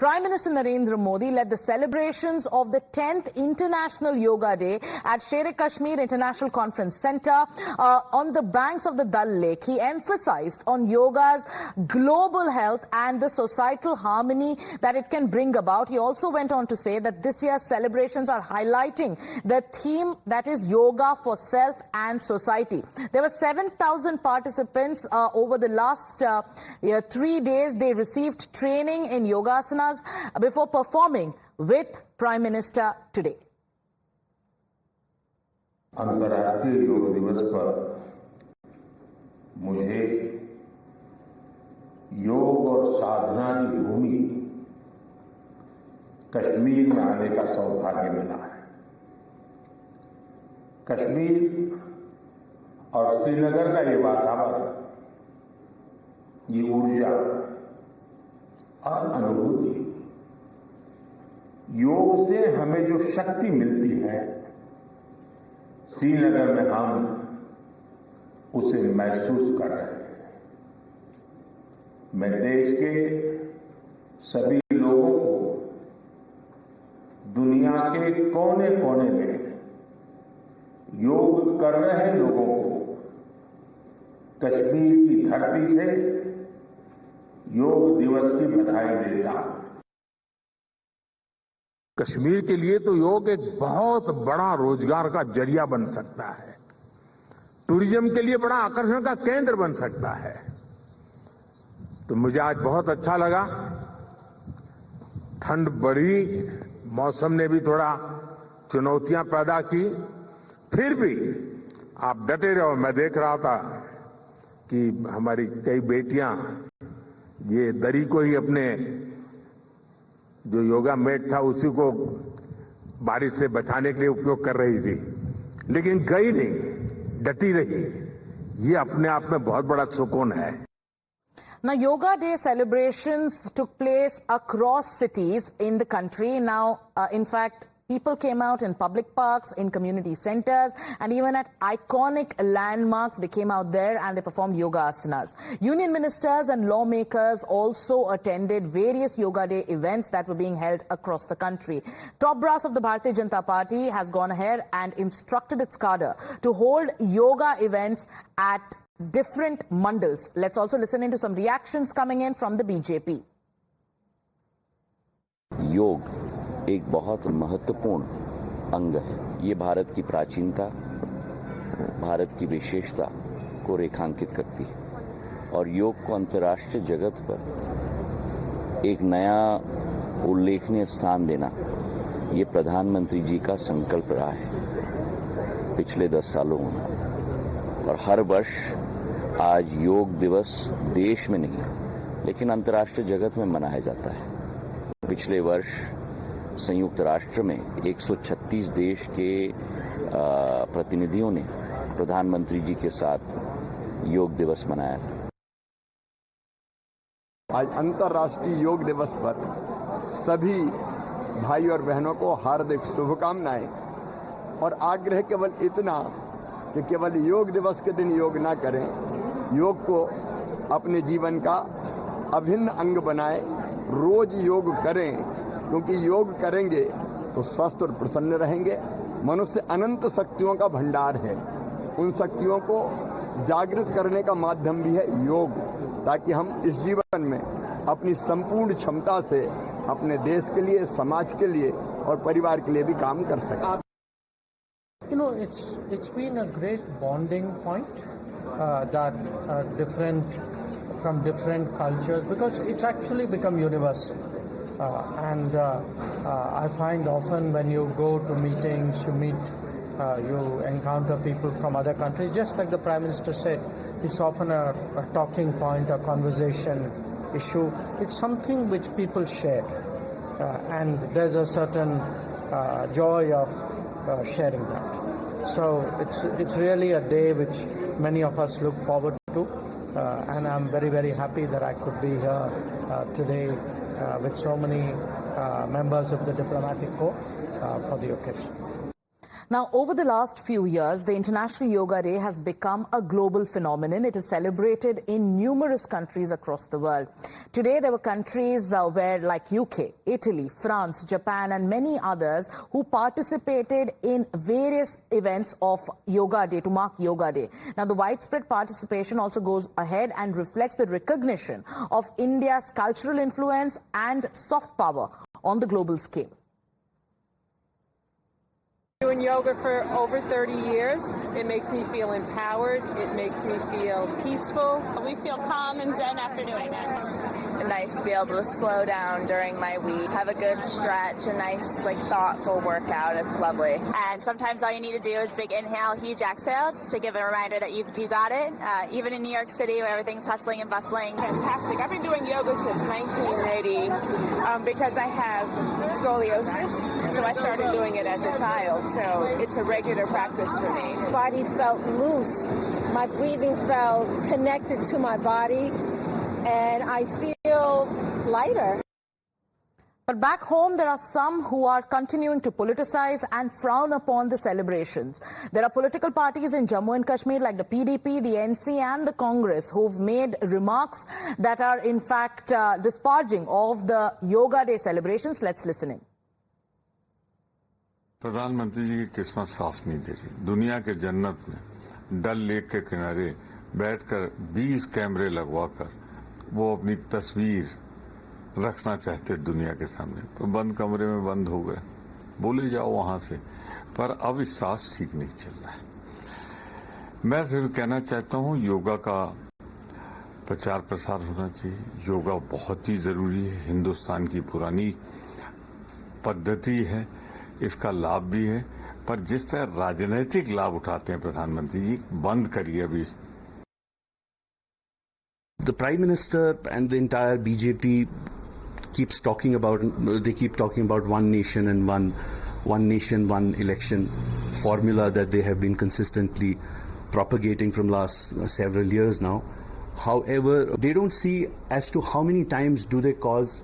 Prime Minister Narendra Modi led the celebrations of the 10th International Yoga Day at Sher-e-Kashmir International Conference Centre on the banks of the Dal Lake. He emphasized on yoga's global health and the societal harmony that it can bring about. He also went on to say that this year's celebrations are highlighting the theme that is yoga for self and society. There were 7,000 participants over the last 3 days. They received training in yogasanas before performing with Prime Minister today. अंतर्राष्ट्रीय योग दिवस पर मुझे योग और साधना की भूमि कश्मीर में आने का सौभाग्य मिला है। कश्मीर और श्रीनगर का ये वातावरण, ये ऊर्जा और अनुभूति, योग से हमें जो शक्ति मिलती है, श्रीनगर में हम उसे महसूस कर रहे हैं। मैं देश के सभी लोगों को, दुनिया के कोने कोने में योग कर रहे लोगों को कश्मीर की धरती से योग दिवस की बधाई देता हूं। कश्मीर के लिए तो योग एक बहुत बड़ा रोजगार का जरिया बन सकता है, टूरिज्म के लिए बड़ा आकर्षण का केंद्र बन सकता है। तो मुझे आज बहुत अच्छा लगा। ठंड बढ़ी, मौसम ने भी थोड़ा चुनौतियां पैदा की, फिर भी आप डटे रहो। मैं देख रहा था कि हमारी कई बेटियां ये दरी को ही अपने जो योगा मैट था उसी को बारिश से बचाने के लिए उपयोग कर रही थी, लेकिन गई नहीं, डटी रही। ये अपने आप में बहुत बड़ा सुकून है। Now, Yoga Day celebrations took place across cities in the country. Now, in fact, people came out in public parks, in community centers, and even at iconic landmarks. They came out there and they performed yoga asanas. Union ministers and lawmakers also attended various Yoga Day events that were being held across the country. Top brass of the Bharatiya Janata Party has gone ahead and instructed its cadre to hold yoga events at different mandals. Let's also listen into some reactions coming in from the BJP. योग एक बहुत महत्वपूर्ण अंग है। ये भारत की प्राचीनता, भारत की विशेषता को रेखांकित करती है और योग को अंतर्राष्ट्रीय जगत पर एक नया उल्लेखनीय स्थान देना, ये प्रधानमंत्री जी का संकल्प रहा है पिछले 10 सालों में। और हर वर्ष आज योग दिवस देश में नहीं लेकिन अंतर्राष्ट्रीय जगत में मनाया जाता है। पिछले वर्ष संयुक्त राष्ट्र में 136 देश के प्रतिनिधियों ने प्रधानमंत्री जी के साथ योग दिवस मनाया था। आज अंतर्राष्ट्रीय योग दिवस पर सभी भाई और बहनों को हार्दिक शुभकामनाएं और आग्रह केवल इतना कि केवल योग दिवस के दिन योग ना करें, योग को अपने जीवन का अभिन्न अंग बनाएं, रोज योग करें, क्योंकि योग करेंगे तो स्वस्थ और प्रसन्न रहेंगे। मनुष्य अनंत शक्तियों का भंडार है, उन शक्तियों को जागृत करने का माध्यम भी है योग, ताकि हम इस जीवन में अपनी संपूर्ण क्षमता से अपने देश के लिए, समाज के लिए और परिवार के लिए भी काम कर सकें। You know, it's been a great bonding point that from different cultures, because it's actually become universal. I find often when you go to meetings, you encounter people from other countries. Just like the Prime Minister said, it's often a talking point, a conversation issue. It's something which people share, and there's a certain joy of sharing that. So it's really a day which many of us look forward to, and I'm very, very happy that I could be here today with so many members of the diplomatic corps for the occasion. Now, over the last few years, the International Yoga Day has become a global phenomenon. It is celebrated in numerous countries across the world. Today, there were countries like UK, Italy, France, Japan, and many others who participated in various events of Yoga Day to mark Yoga Day. Now, the widespread participation also goes ahead and reflects the recognition of India's cultural influence and soft power on the global scale. Doing yoga for over 30 years, it makes me feel empowered, it makes me feel peaceful. We feel calm and zen after doing it. Nice to be able to slow down during my week, have a good stretch, a nice, thoughtful workout. It's lovely. And sometimes all you need to do is big inhale, huge exhale, just to give a reminder that you got it. Even in New York City where everything's hustling and bustling. Fantastic. I've been doing yoga since 1980 because I have scoliosis, so I started doing it as a child. So it's a regular practice for me. Body felt loose. My breathing felt connected to my body, and I feel lighter. But back home, there are some who are continuing to politicize and frown upon the celebrations. There are political parties in Jammu and Kashmir like the PDP, the NC and the Congress who've made remarks that are in fact disparaging of the Yoga Day celebrations. Let's listen in. प्रधानमंत्री जी की किस्मत साफ नहीं दे रही। दुनिया के जन्नत में डल लेक के किनारे बैठकर 20 कैमरे लगवाकर वो अपनी तस्वीर रखना चाहते दुनिया के सामने, तो बंद कमरे में बंद हो गए। बोले जाओ वहां से, पर अब इस सांस ठीक नहीं चल रहा है। मैं सिर्फ कहना चाहता हूं, योगा का प्रचार प्रसार होना चाहिए। योगा बहुत ही जरूरी है, हिंदुस्तान की पुरानी पद्धति है, इसका लाभ भी है, पर जिस तरह राजनीतिक लाभ उठाते हैं प्रधानमंत्री जी, बंद करिए अभी। The Prime Minister and the entire BJP keep talking about one nation and one nation, one election formula that they have been consistently propagating from last several years now. However, they don't see as to how many times do they cause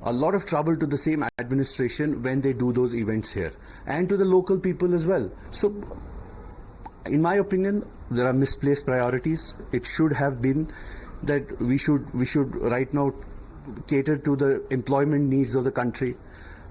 a lot of trouble to the same administration when they do those events here, and to the local people as well. So, in my opinion, there are misplaced priorities. It should have been that we should right now cater to the employment needs of the country.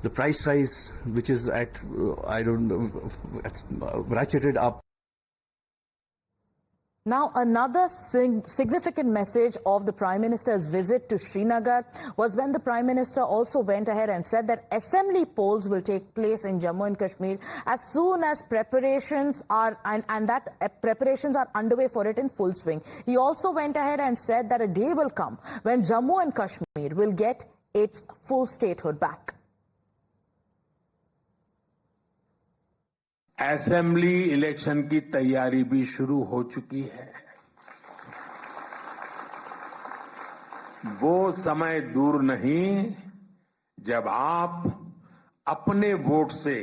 The price rise, which is at ratcheted up. Now, another significant message of the Prime Minister's visit to Srinagar was when the Prime Minister also went ahead and said that assembly polls will take place in Jammu and Kashmir as soon as preparations are preparations are underway for it in full swing. He also went ahead and said that a day will come when Jammu and Kashmir will get its full statehood back. Assembly election की तैयारी भी शुरू हो चुकी है। वो समय दूर नहीं जब आप अपने वोट से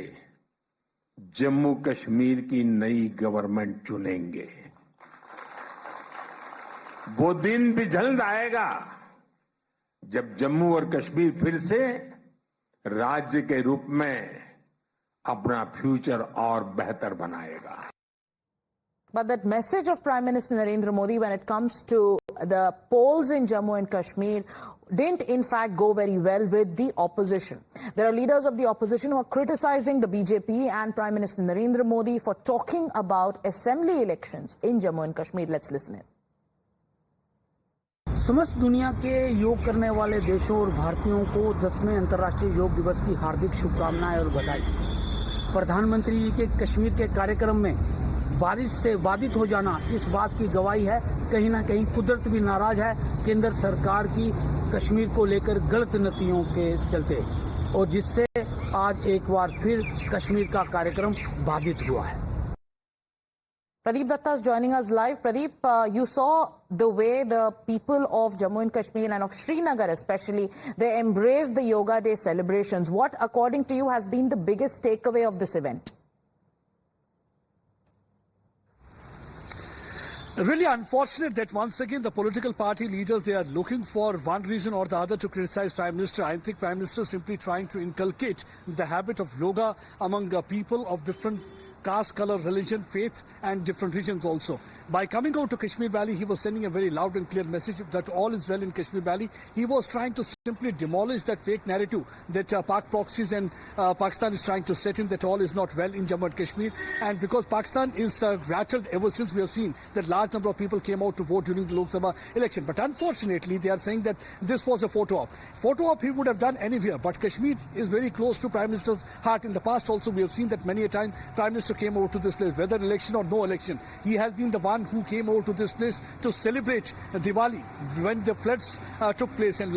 जम्मू कश्मीर की नई गवर्नमेंट चुनेंगे। वो दिन भी जल्द आएगा जब जम्मू और कश्मीर फिर से राज्य के रूप में अपना फ्यूचर और बेहतर बनाएगा। But that message of Prime Minister Narendra Modi when it comes to the polls in Jammu and Kashmir didn't in fact go very well with the opposition. There are leaders of the opposition who are criticizing the BJP and Prime Minister Narendra Modi for talking about assembly elections in Jammu and Kashmir. Let's listen in. समस्त दुनिया के योग करने वाले देशों और भारतीयों को 10वें अंतर्राष्ट्रीय योग दिवस की हार्दिक शुभकामनाएं और बधाई। प्रधानमंत्री जी के कश्मीर के कार्यक्रम में बारिश से बाधित हो जाना इस बात की गवाही है। कहीं ना कहीं कुदरत भी नाराज है केंद्र सरकार की कश्मीर को लेकर गलत नीतियों के चलते, और जिससे आज एक बार फिर कश्मीर का कार्यक्रम बाधित हुआ है। Pradeep Datta is joining us live. Pradeep, you saw the way the people of Jammu and Kashmir and of Srinagar especially, they embraced the Yoga Day celebrations. What, according to you, has been the biggest takeaway of this event? Really unfortunate that once again the political party leaders, they are looking for one reason or the other to criticize Prime Minister. I think Prime Minister is simply trying to inculcate the habit of yoga among people of different caste, color, religion, faith, and different regions also. By coming out to Kashmir Valley, he was sending a very loud and clear message that all is well in Kashmir Valley. He was trying to simply demolish that fake narrative that Pak proxies and Pakistan is trying to set in, that all is not well in Jammu and Kashmir. And because Pakistan is rattled ever since we have seen that large number of people came out to vote during the Lok Sabha election. But unfortunately, they are saying that this was a photo op. Photo op he would have done anywhere, but Kashmir is very close to Prime Minister's heart. In the past also, we have seen that many a time Prime Minister came over to this place, whether election or no election. He has been the one who came over to this place to celebrate Diwali when the floods took place and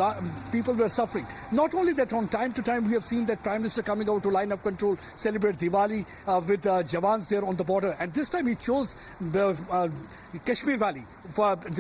people were suffering. Not only that, on time to time we have seen that Prime Minister coming out to line of control, celebrate Diwali with Jawans there on the border. And this time he chose the Kashmir Valley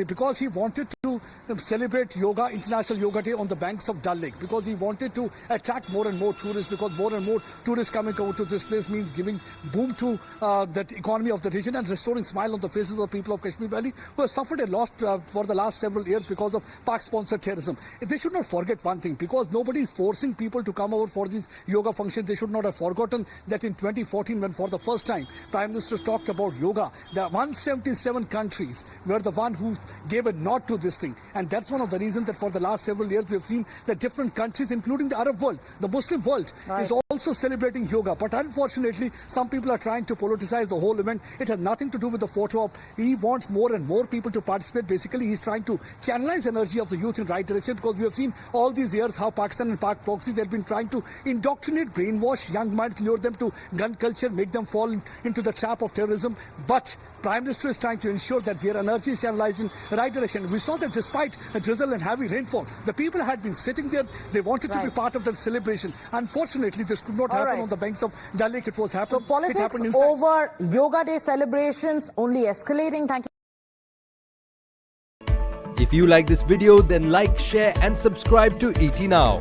because he wanted to celebrate yoga, International Yoga Day on the banks of Dal Lake, because he wanted to attract more and more tourists, because more and more tourists coming over to this place means giving boom to the economy of the region and restoring smile on the faces of the people of Kashmir Valley who have suffered a loss for the last several years because of Pak-sponsored terrorism. They should not forget one thing, because nobody is forcing people to come over for these yoga functions. They should not have forgotten that in 2014, when for the first time Prime Minister talked about yoga, the 177 countries were the one who gave a nod to this thing. And that's one of the reasons that for the last several years we have seen that different countries, including the Arab world, the Muslim world, is also celebrating yoga. But unfortunately, some people are trying to politicize the whole event. It has nothing to do with the photo op. He wants more and more people to participate. Basically, he's trying to channelize energy of the youth in right direction, because we have seen all these years how Pakistan and Pak proxies have been trying to indoctrinate, brainwash young minds, lure them to gun culture, make them fall into the trap of terrorism. But Prime Minister is trying to ensure that their energy is channelized in the right direction. We saw that despite a drizzle and heavy rainfall, the people had been sitting there. They wanted to be part of the celebration. Unfortunately, this could not happen on the banks of Dal Lake. It was happening. So politics over Yoga Day celebrations only escalating. Thank you. If you like this video, then like, share and subscribe to ET Now.